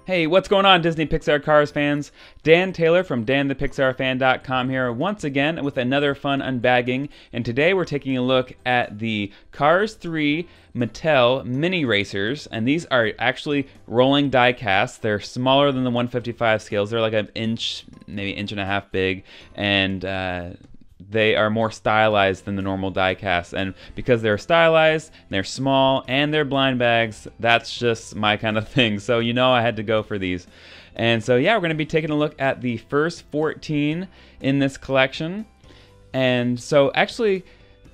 Hey, what's going on, Disney Pixar Cars fans? Dan Taylor from danthepixarfan.com here once again with another fun unbagging, and today we're taking a look at the Cars 3 Mattel Mini Racers, and these are actually rolling die casts. They're smaller than the 155 scales. They're like an inch, maybe inch and a half big, and they are more stylized than the normal die casts, and because they're stylized, they're small, and they're blind bags, that's just my kind of thing. So I had to go for these. And so yeah, we're going to be taking a look at the first 14 in this collection. And so actually,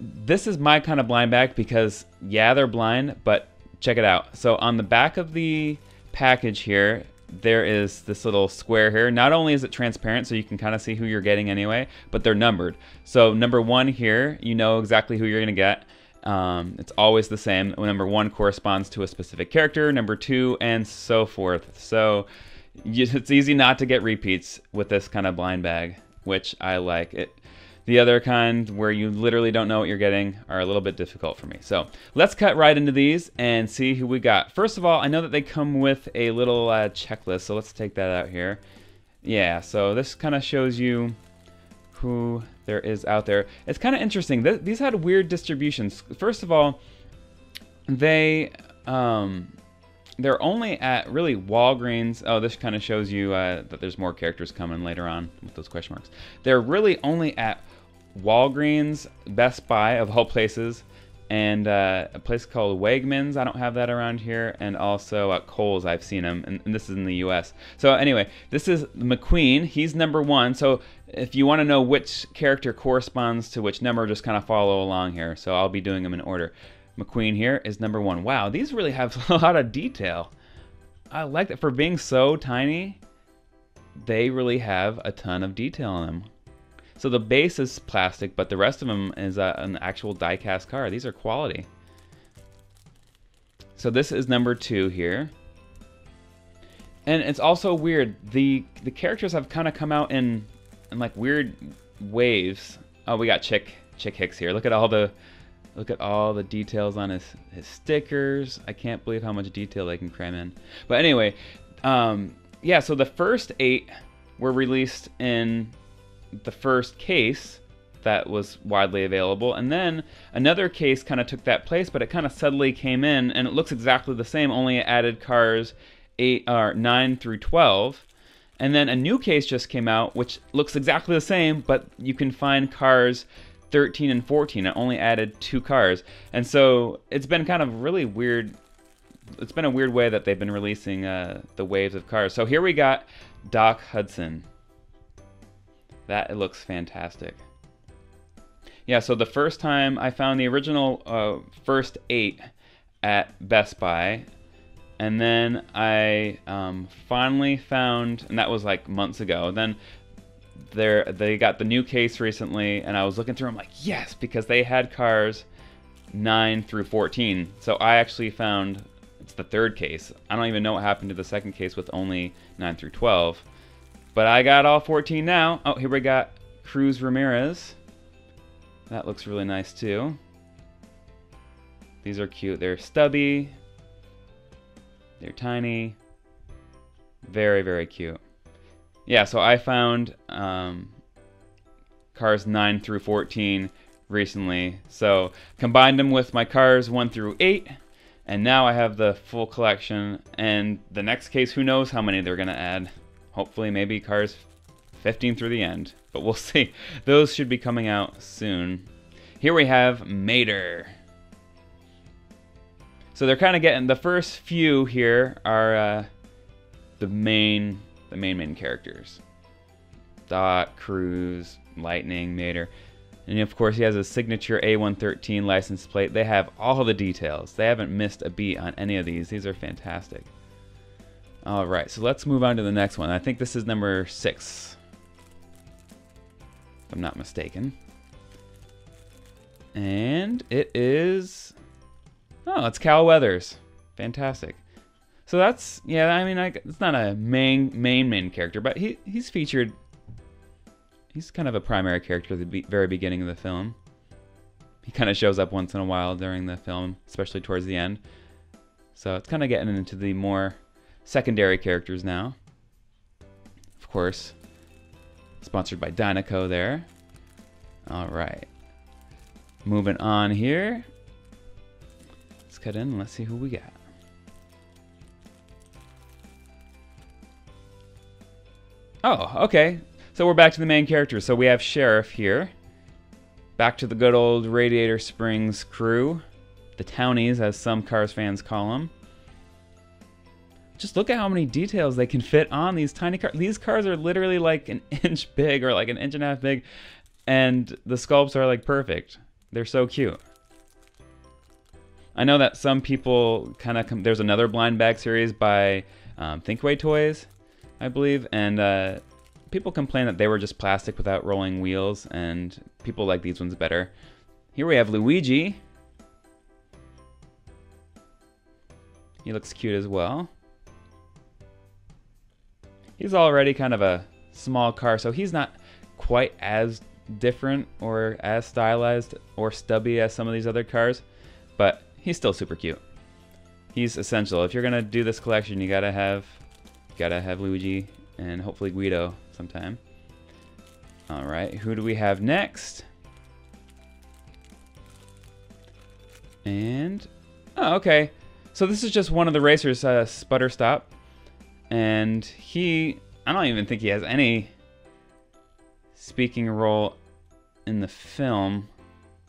this is my kind of blind bag because yeah, they're blind, but check it out. So on the back of the package here, there is this little square here. Not only is it transparent, so you can kind of see who you're getting anyway, but they're numbered. So number 1 here, you know exactly who you're going to get. It's always the same. Number 1 corresponds to a specific character, number 2, and so forth. So it's easy not to get repeats with this kind of blind bag, which I like. The other kind, where you literally don't know what you're getting, are a little bit difficult for me. So let's cut right into these and see who we got. First of all, I know that they come with a little checklist, so let's take that out here. Yeah, so this kind of shows you who there is out there. It's kind of interesting. These had weird distributions. First of all, they're only at really Walgreens. Oh, this kind of shows you that there's more characters coming later on with those question marks. They're really only at Walgreens, Best Buy of all places, and a place called Wegmans. I don't have that around here, and also at Kohl's I've seen them, and this is in the U.S. So anyway, this is McQueen. He's number 1. So if you want to know which character corresponds to which number, just kind of follow along here. So I'll be doing them in order. McQueen here is number 1. Wow, these really have a lot of detail. I like that. For being so tiny, they really have a ton of detail on them. So the base is plastic, but the rest of them is an actual die-cast car. These are quality. So this is number 2 here. And it's also weird. The characters have kind of come out in like weird waves. Oh, we got Chick Hicks here. Look at all the details on his stickers. I can't believe how much detail they can cram in. But anyway, yeah, so the first 8 were released in the first case that was widely available, and then another case kind of took that place, but it kind of suddenly came in, and it looks exactly the same, only it added cars 9 through 12. And then a new case just came out, which looks exactly the same, but you can find cars 13 and 14. It only added 2 cars. And so it's been kind of really weird. It's been a weird way that they've been releasing the waves of cars. So here we got Doc Hudson. It looks fantastic. Yeah, so the first time I found the original first 8 at Best Buy, and then I finally found, and that was like months ago, then they got the new case recently, and I was looking through them like, yes, because they had cars 9 through 14. So I actually found, it's the 3rd case. I don't even know what happened to the 2nd case with only 9 through 12. But I got all 14 now. Oh, here we got Cruz Ramirez. That looks really nice too. These are cute. They're stubby. They're tiny. Very, very cute. Yeah, so I found cars 9 through 14 recently. So combined them with my cars 1 through 8. And now I have the full collection. And the next case, who knows how many they're going to add. Hopefully maybe cars 15 through the end. But we'll see. Those should be coming out soon. Here we have Mater. So they're kind of getting, the first few here are the main characters. Doc, Cruz, Lightning, Mater. And of course he has a signature A113 license plate. They have all the details. They haven't missed a beat on any of these. These are fantastic. All right, so let's move on to the next one. I think this is number 6, if I'm not mistaken. And it is, oh, it's Cal Weathers. Fantastic. So that's, yeah, I mean, it's not a main character, but he's featured. He's kind of a primary character at the very beginning of the film. He kind of shows up once in a while during the film, especially towards the end. So it's kind of getting into the more secondary characters now. Of course, sponsored by Dynaco there. All right. Moving on here. Let's cut in and let's see who we got. Oh, okay. So we're back to the main characters. So we have Sheriff here. Back to the good old Radiator Springs crew. The Townies, as some Cars fans call them. Just look at how many details they can fit on these tiny cars. These cars are literally like an inch big or like an inch and a half big. And the sculpts are like perfect. They're so cute. I know that some people kind of... There's another blind bag series by Thinkway Toys, I believe. And people complain that they were just plastic without rolling wheels. And people like these ones better. Here we have Luigi. He looks cute as well. He's already kind of a small car, so he's not quite as different or as stylized or stubby as some of these other cars, but he's still super cute. He's essential. If you're gonna do this collection, you gotta have Luigi and hopefully Guido sometime. All right, who do we have next? And oh, okay. So this is just one of the racers, Sputterstop. And I don't even think he has any speaking role in the film.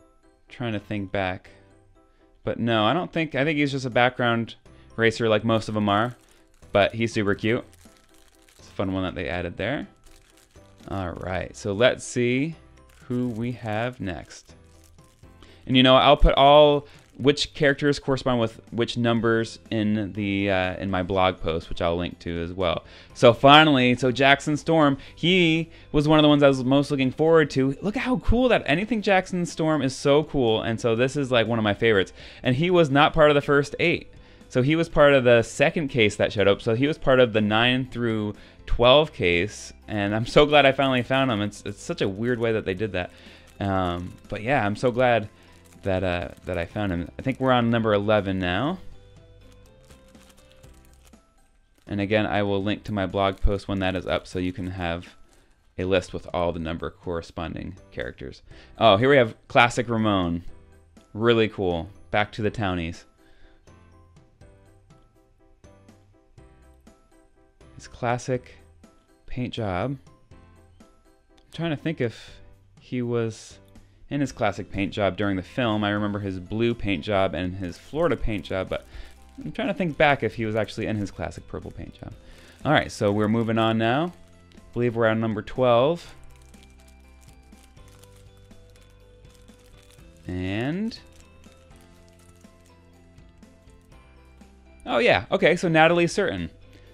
I'm trying to think back. But no, I think he's just a background racer like most of them are. But he's super cute. It's a fun one that they added there. Alright, so let's see who we have next. And you know, I'll put which characters correspond with which numbers in the in my blog post, which I'll link to as well. So finally, Jackson Storm, he was one of the ones I was most looking forward to. Look at how cool that anything Jackson Storm is so cool, and so this is like one of my favorites. And he was not part of the first 8. So he was part of the second case that showed up. So he was part of the 9 through 12 case, and I'm so glad I finally found him. It's such a weird way that they did that. But yeah, I'm so glad that I found him. I think we're on number 11 now. And again, I will link to my blog post when that is up so you can have a list with all the number corresponding characters. Oh, here we have Classic Ramon. Really cool. Back to the Townies. His classic paint job. I'm trying to think if he was in his classic paint job during the film. I remember his blue paint job and his Florida paint job, but I'm trying to think back if he was actually in his classic purple paint job. Alright, so we're moving on now. I believe we're on number 12. And... oh yeah, okay, so Natalie Certain.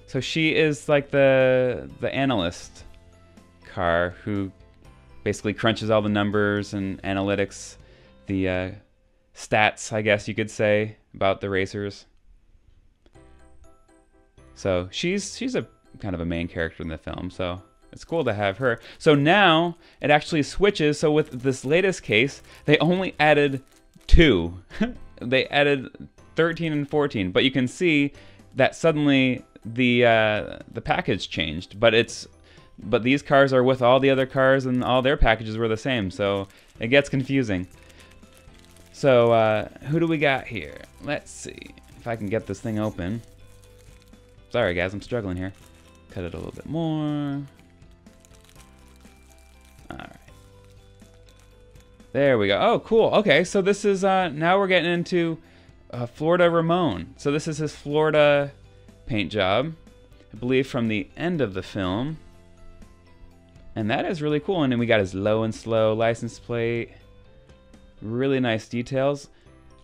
So she is like the analyst car who basically crunches all the numbers and analytics, the stats, I guess you could say, about the racers. So she's a kind of a main character in the film, so it's cool to have her. So now it actually switches. So with this latest case, they only added 2. They added 13 and 14, but you can see that suddenly the package changed, but these cars are with all the other cars and all their packages were the same, so it gets confusing. So who do we got here? Let's see if I can get this thing open. Sorry guys, I'm struggling here. Cut it a little bit more. Alright. There we go. Oh, cool. Okay, so this is, now we're getting into Florida Ramon. So this is his Florida paint job, I believe from the end of the film. And that is really cool. And then we got his low and slow license plate. Really nice details.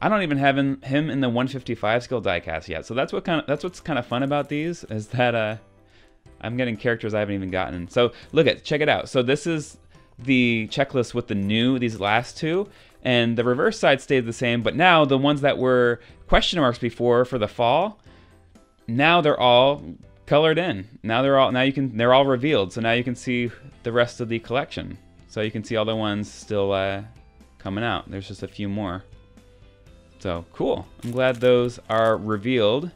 I don't even have him in the 155 scale diecast yet. So that's what's kind of fun about these, is that I'm getting characters I haven't even gotten. So check it out. So this is the checklist with these last 2, and the reverse side stayed the same, but now the ones that were question marks before for the fall, now they're all colored in. Now they're all revealed. So now you can see the rest of the collection. So you can see all the ones still coming out. There's just a few more. So cool. I'm glad those are revealed.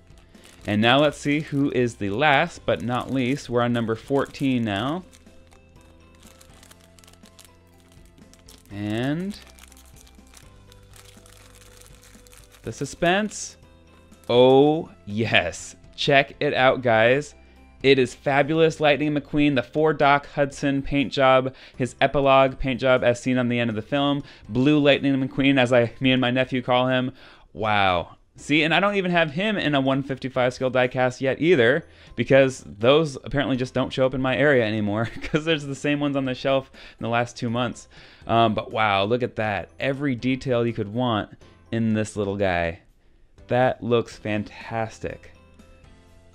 And now let's see who is the last but not least. We're on number 14 now. And the suspense. Oh, yes. Check it out, guys. It is Fabulous Lightning McQueen, the 4 Doc Hudson paint job, his epilogue paint job as seen on the end of the film. Blue Lightning McQueen, as me and my nephew call him. Wow. See, and I don't even have him in a 155 scale diecast yet either, because those apparently just don't show up in my area anymore, because there's the same ones on the shelf in the last 2 months. But wow, look at that. Every detail you could want in this little guy. That looks fantastic.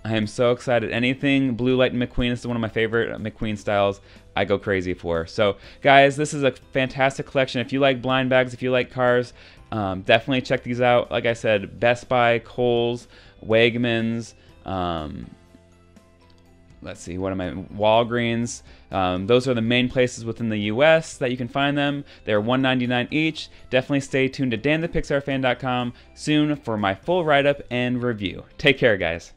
I am so excited. Anything Blue Lightning McQueen, this is one of my favorite McQueen styles, I go crazy for. So guys, this is a fantastic collection. If you like blind bags, if you like cars, definitely check these out. Like I said, Best Buy, Kohl's, Wegmans, let's see, what am I, Walgreens. Those are the main places within the US that you can find them. They're $1.99 each. Definitely stay tuned to danthepixarfan.com soon for my full write-up and review. Take care, guys.